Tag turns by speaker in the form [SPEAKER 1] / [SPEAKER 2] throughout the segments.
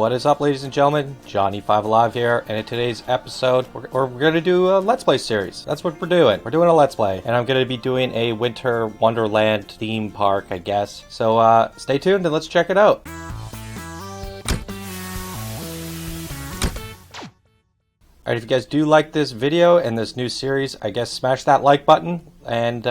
[SPEAKER 1] What is up, ladies and gentlemen? Johnny5 Alive here, and in today's episode, we're going to do a Let's Play series. That's what we're doing. We're doing a Let's Play, and I'm going to be doing a Winter Wonderland theme park, I guess. So stay tuned and let's check it out. Alright, if you guys do like this video and this new series, I guess smash that like button and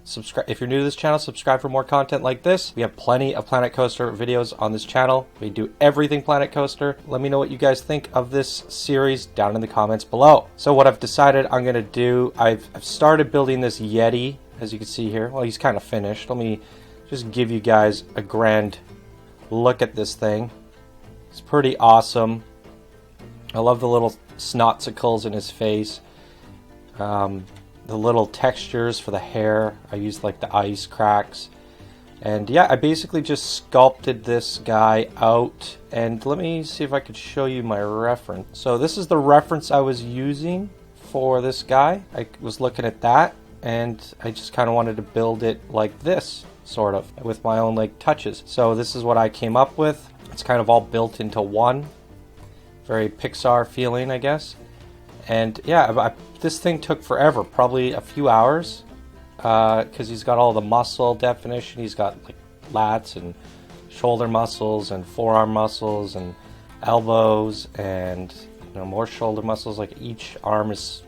[SPEAKER 1] subscribe. If you're new to this channel, subscribe for more content like this. We have plenty of Planet Coaster videos on this channel. We do everything Planet Coaster. Let me know what you guys think of this series down in the comments below. So what I've decided I'm going to do, I've started building this Yeti, as you can see here. Well, he's kind of finished. Let me just give you guys a grand look at this thing. It's pretty awesome. I love the little snotsicles in his face. The little textures for the hair. I used like the ice cracks. And yeah, I basically just sculpted this guy out. And let me see if I could show you my reference. So this is the reference I was using for this guy. I was looking at that and I just kind of wanted to build it like this, sort of, with my own like touches. So this is what I came up with. It's kind of all built into one. Very Pixar feeling, I guess. And yeah, this thing took forever, probably a few hours, because he's got all the muscle definition. He's got like lats and shoulder muscles and forearm muscles and elbows and more shoulder muscles. Like each arm is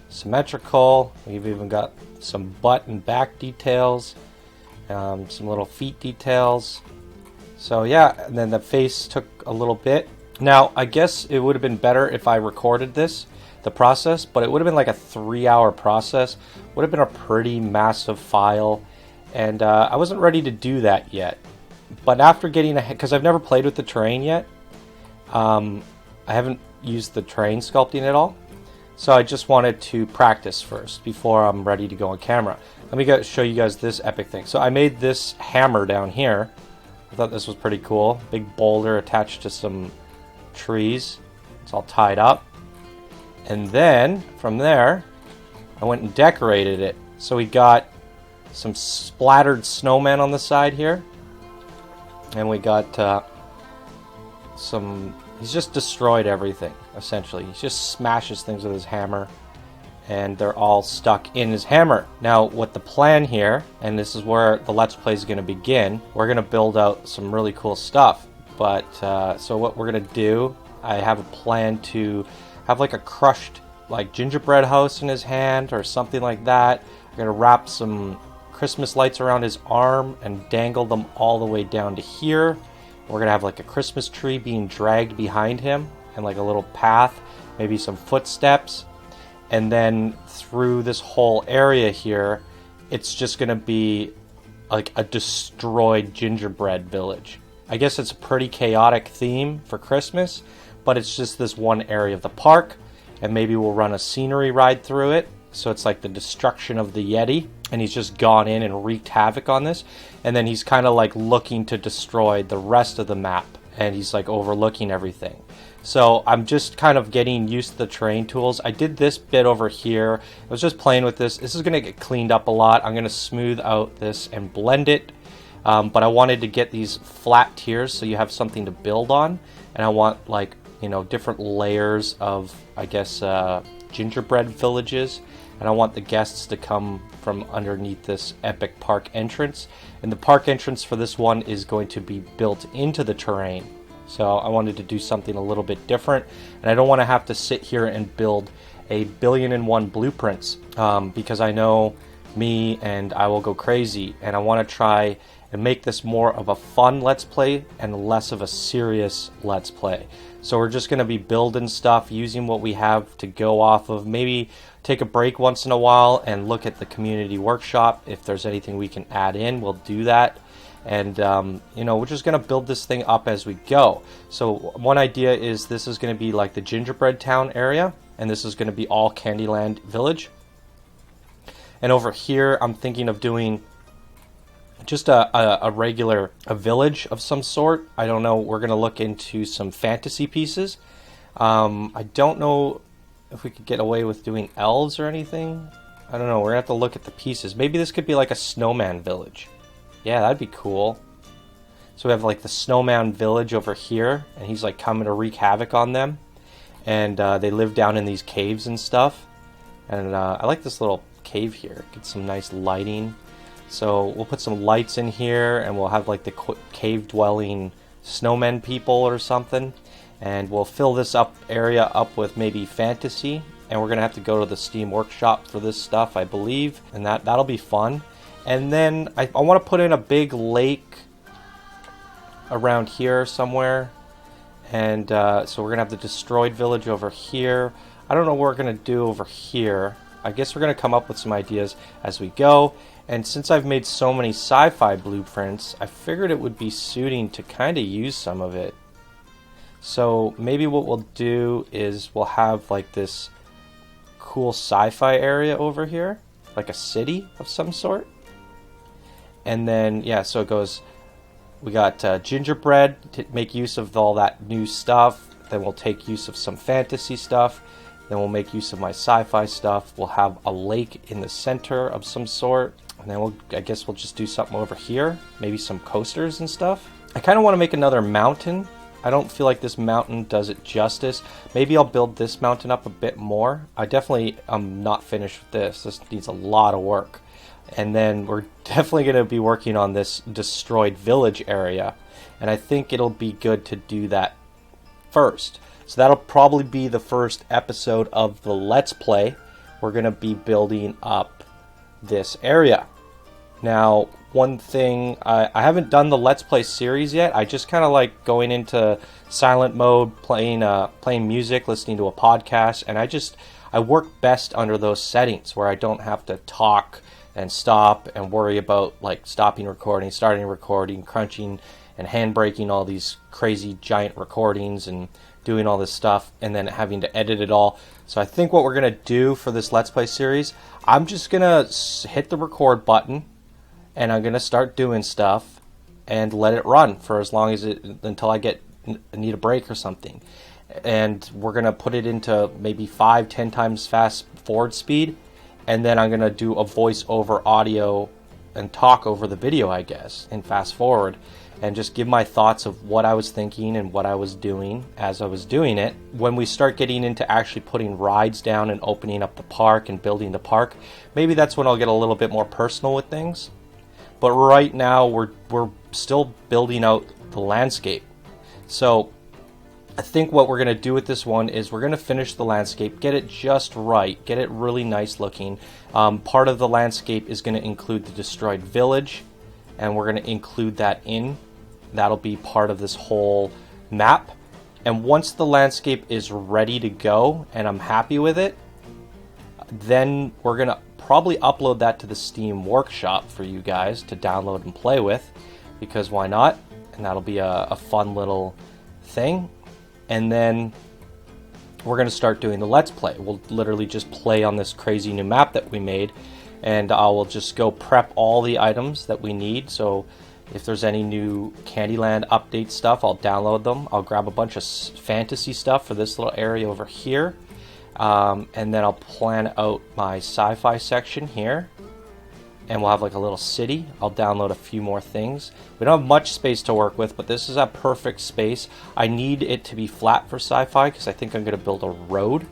[SPEAKER 1] symmetrical. We've even got some butt and back details, some little feet details. So yeah, and then the face took a little bit. Now, I guess it would have been better if I recorded the process, but it would have been like a 3-hour process. Would have been a pretty massive file, and I wasn't ready to do that yet. But after getting because I've never played with the terrain yet, I haven't used the terrain sculpting at all, so I just wanted to practice first before I'm ready to go on camera. Let me show you guys this epic thing. So I made this hammer down here. I thought this was pretty cool. Big boulder attached to some trees. It's all tied up, and then from there I went and decorated it. So we got some splattered snowmen on the side here, and we got he's just destroyed everything essentially. He just smashes things with his hammer, and they're all stuck in his hammer. Now what the plan here, and this is where the Let's Play is going to begin, we're going to build out some really cool stuff. But, so what we're going to do, I have a plan to have like a crushed like gingerbread house in his hand or something like that. I'm going to wrap some Christmas lights around his arm and dangle them all the way down to here. We're going to have like a Christmas tree being dragged behind him and like a little path, maybe some footsteps. And then through this whole area here, it's just going to be like a destroyed gingerbread village. I guess it's a pretty chaotic theme for Christmas, but it's just this one area of the park, and maybe we'll run a scenery ride through it. So it's like the destruction of the Yeti, and he's just gone in and wreaked havoc on this, and then he's kind of like looking to destroy the rest of the map, and he's like overlooking everything. So I'm just kind of getting used to the terrain tools. I did this bit over here. I was just playing with this. This is going to get cleaned up a lot. I'm going to smooth out this and blend it. But I wanted to get these flat tiers so you have something to build on, and I want like different layers of, I guess, gingerbread villages, and I want the guests to come from underneath this epic park entrance. And the park entrance for this one is going to be built into the terrain, so I wanted to do something a little bit different, and I don't want to have to sit here and build a 1,000,001 blueprints, because I know me and I will go crazy, and I want to try and make this more of a fun Let's Play and less of a serious Let's Play. So we're just going to be building stuff, using what we have to go off of. Maybe take a break once in a while and look at the community workshop. If there's anything we can add in, we'll do that. And we're just going to build this thing up as we go. So one idea is this is going to be like the gingerbread town area, and this is going to be all Candyland Village. And over here I'm thinking of doing just a regular village of some sort. I don't know. We're going to look into some fantasy pieces. I don't know if we could get away with doing elves or anything. I don't know. We're going to have to look at the pieces. Maybe this could be like a snowman village. Yeah, that'd be cool. So we have like the snowman village over here, and he's like coming to wreak havoc on them. And they live down in these caves and stuff. And I like this little cave here. Get some nice lighting. So we'll put some lights in here, and we'll have like the cave dwelling snowmen people or something. And we'll fill this area up with maybe fantasy. And we're gonna have to go to the Steam Workshop for this stuff, I believe. And that'll be fun. And then I want to put in a big lake around here somewhere. And so we're going to have the destroyed village over here. I don't know what we're going to do over here. I guess we're going to come up with some ideas as we go. And since I've made so many sci-fi blueprints, I figured it would be suiting to kind of use some of it. So maybe what we'll do is we'll have like this cool sci-fi area over here. Like a city of some sort. And then, yeah, so it goes... We got gingerbread to make use of all that new stuff. Then we'll take use of some fantasy stuff. Then we'll make use of my sci-fi stuff. We'll have a lake in the center of some sort. And then I guess we'll just do something over here. Maybe some coasters and stuff. I kind of want to make another mountain. I don't feel like this mountain does it justice. Maybe I'll build this mountain up a bit more. I definitely am not finished with this. This needs a lot of work. And then we're definitely going to be working on this destroyed village area. And I think it'll be good to do that first. So that'll probably be the first episode of the Let's Play. We're going to be building up this area. Now, one thing, I haven't done the Let's Play series yet. I just kind of like going into silent mode, playing music, listening to a podcast. And I work best under those settings where I don't have to talk and stop and worry about like stopping recording, starting recording, crunching and hand braking all these crazy giant recordings and doing all this stuff and then having to edit it all. So I think what we're going to do for this Let's Play series, I'm just going to hit the record button and I'm going to start doing stuff and let it run for as long as until I need a break or something. And we're going to put it into maybe 5-10 times fast forward speed. And then I'm going to do a voice over audio and talk over the video, I guess, and fast forward and just give my thoughts of what I was thinking and what I was doing as I was doing it. When we start getting into actually putting rides down and opening up the park and building the park, maybe that's when I'll get a little bit more personal with things. But right now we're still building out the landscape. So I think what we're going to do with this one is we're going to finish the landscape, get it just right, get it really nice looking. Part of the landscape is going to include the destroyed village, and we're going to include that in. That'll be part of this whole map. And once the landscape is ready to go and I'm happy with it, then we're going to probably upload that to the Steam Workshop for you guys to download and play with, because why not? And that'll be a fun little thing. And then we're going to start doing the Let's Play. We'll literally just play on this crazy new map that we made. And I will just go prep all the items that we need. So if there's any new Candyland update stuff, I'll download them. I'll grab a bunch of fantasy stuff for this little area over here. And then I'll plan out my sci-fi section here. And we'll have like a little city. I'll download a few more things. We don't have much space to work with, but this is a perfect space. I need it to be flat for sci-fi because I think I'm going to build a road.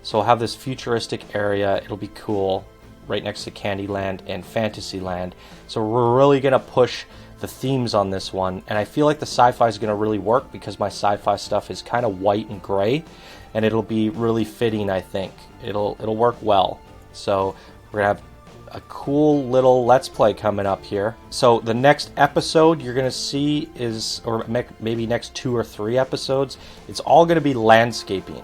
[SPEAKER 1] So I'll have this futuristic area. It'll be cool right next to Candyland and Fantasyland. So we're really going to push the themes on this one. And I feel like the sci-fi is going to really work because my sci-fi stuff is kind of white and gray. And it'll be really fitting, I think. It'll work well. So we're going to have a cool little Let's Play coming up here. So the next episode you're going to see is, or maybe next 2 or 3 episodes, it's all going to be landscaping.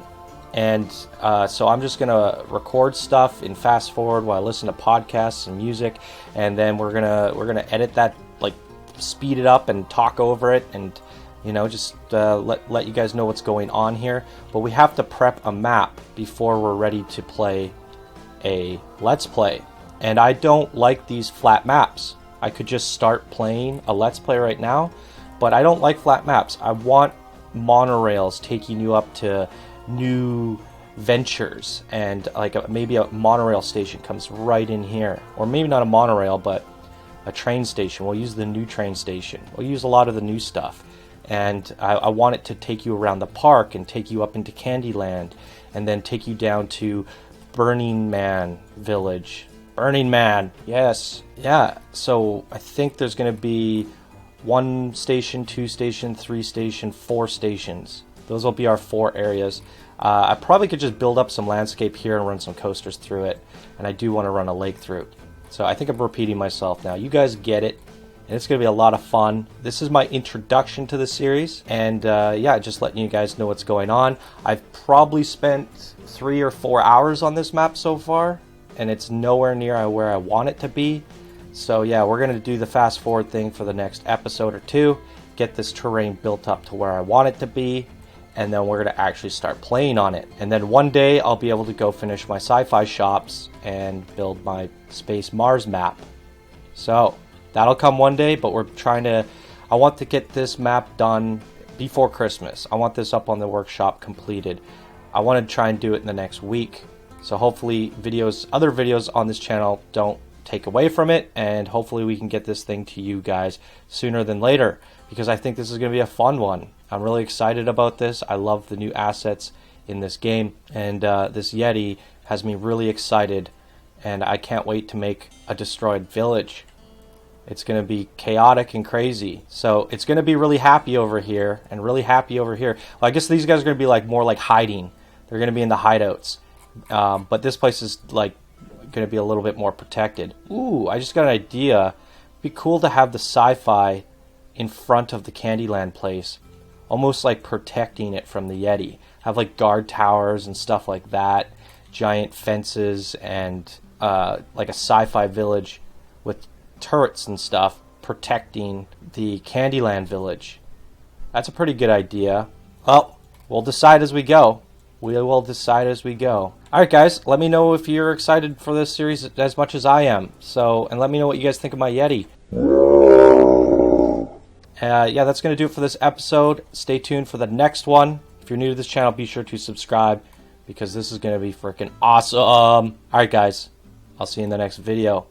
[SPEAKER 1] And so I'm just going to record stuff in fast forward while I listen to podcasts and music, and then we're gonna edit that, like speed it up and talk over it, and you know, just let you guys know what's going on here. But we have to prep a map before we're ready to play a Let's Play. And I don't like these flat maps. I could just start playing a Let's Play right now, but I don't like flat maps. I want monorails taking you up to new ventures, and like maybe a monorail station comes right in here. Or maybe not a monorail, but a train station. We'll use the new train station. We'll use a lot of the new stuff. And I want it to take you around the park and take you up into Candy Land and then take you down to Burning Man Village. Burning Man, yes. Yeah, so I think there's going to be 1 station, 2 station, 3 station, 4 stations. Those will be our 4 areas. I probably could just build up some landscape here and run some coasters through it. And I do want to run a lake through it. So I think I'm repeating myself now. You guys get it. And it's going to be a lot of fun. This is my introduction to the series. And yeah, just letting you guys know what's going on. I've probably spent 3 or 4 hours on this map so far. And it's nowhere near where I want it to be. So yeah, we're going to do the fast forward thing for the next episode or 2. Get this terrain built up to where I want it to be. And then we're going to actually start playing on it. And then one day I'll be able to go finish my sci-fi shops and build my Space Mars map. So that'll come one day, but I want to get this map done before Christmas. I want this up on the workshop completed. I want to try and do it in the next week. So hopefully other videos on this channel don't take away from it, and hopefully we can get this thing to you guys sooner than later, because I think this is going to be a fun one. I'm really excited about this. I love the new assets in this game, and this Yeti has me really excited, and I can't wait to make a destroyed village. It's going to be chaotic and crazy. So it's going to be really happy over here and really happy over here. Well, I guess these guys are going to be more like hiding. They're going to be in the hideouts. But this place is going to be a little bit more protected. Ooh, I just got an idea. It'd be cool to have the sci-fi in front of the Candyland place, almost like protecting it from the Yeti. Have guard towers and stuff like that, giant fences, and like a sci-fi village with turrets and stuff protecting the Candyland village. That's a pretty good idea. Well, we'll decide as we go. We will decide as we go. Alright guys, let me know if you're excited for this series as much as I am. And let me know what you guys think of my Yeti. Yeah, that's going to do it for this episode. Stay tuned for the next one. If you're new to this channel, be sure to subscribe, because this is going to be freaking awesome. Alright guys, I'll see you in the next video.